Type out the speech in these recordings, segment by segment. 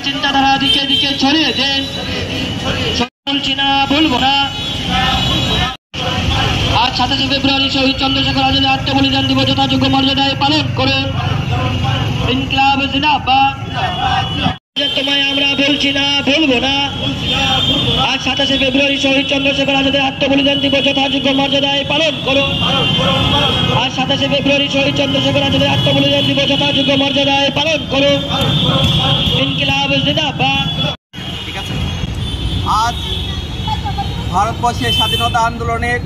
চিন্তাধারা দিকে দিকে ছড়িয়ে দেন। বলছি না, বলবো না। আজ 27 ফেব্রুয়ারি শহীদ চন্দ্রশেখর আজাদের আত্মবলিদান দিবস যথাযোগ্য মর্যাদায় পালন করুন। ইনকিলাব জিন্দাবাদ। তোমায় আমরা বলছি না, বলবো না। আজ 27 ফেব্রুয়ারি শহীদ চন্দ্রশেখর আজাদের আত্মবলিদান দিবস যথাযোগ্য মর্যাদায় পালন করুন। আজ 27 ফেব্রুয়ারি শহীদ চন্দ্রশেখর আজাদের আত্মবলিদান দিবস যথাযোগ্য মর্যাদায় পালন করুন। ইনকিলাব জিন্দাবাদ। ঠিক আছে। আজ ভারতবর্ষের স্বাধীনতা আন্দোলনের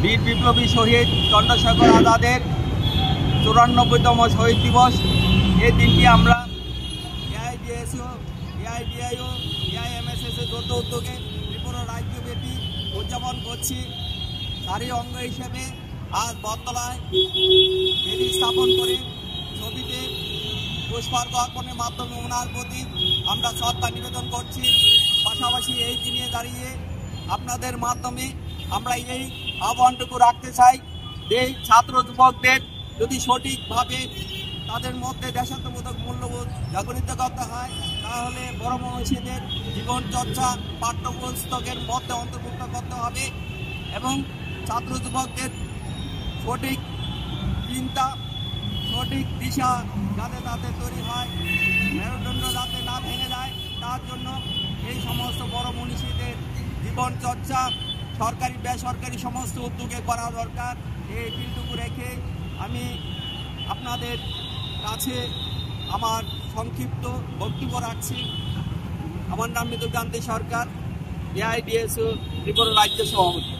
বীর বিপ্লবী শহীদ চন্দ্রশেখর আজাদের 94তম শহীদ দিবস। এই দিনটি আমরা এআইডিএসও, এআইডিআইও, এআইএমএসএসের যৌথ উদ্যোগে ত্রিপুরা রাজ্যব্যাপী উদযাপন করছি। তারই অঙ্গ হিসেবে আজ বটতলায় বেদি স্থাপন করে ছবিতে পুষ্পার্ঘ্য অর্পণের মাধ্যমে ওনার প্রতি আমরা শ্রদ্ধা নিবেদন করছি। পাশাপাশি এই দিনে দাঁড়িয়ে আপনাদের মাধ্যমে আমরা এই আহ্বানটুকু রাখতে চাই যে ছাত্র যুবকদের যদি সঠিকভাবে তাদের মধ্যে দেশাত্মবোধক মূল্যবোধ জাগরিত করতে হয়, তাহলে বড় মনীষীদের জীবনচর্চা পাঠ্যপুস্তকের মধ্যে অন্তর্ভুক্ত করতে হবে এবং ছাত্র যুবকদের সঠিক চিন্তা, সঠিক দিশা যাতে তাদের তৈরি হয়, মেরুদণ্ড যাতে না ভেঙে যায়, তার জন্য এই সমস্ত বড় মনীষীদের জীবনচর্চা সরকারি বেসরকারি সমস্ত উদ্যোগে করা দরকার। এই বিলটুকু রেখে আমি আপনাদের কাছে আমার সংক্ষিপ্ত বক্তব্য রাখছি। আমার নাম মৃদুকান্তি সরকার, এআইডিএসও ত্রিপুরা রাজ্য সভাপতি।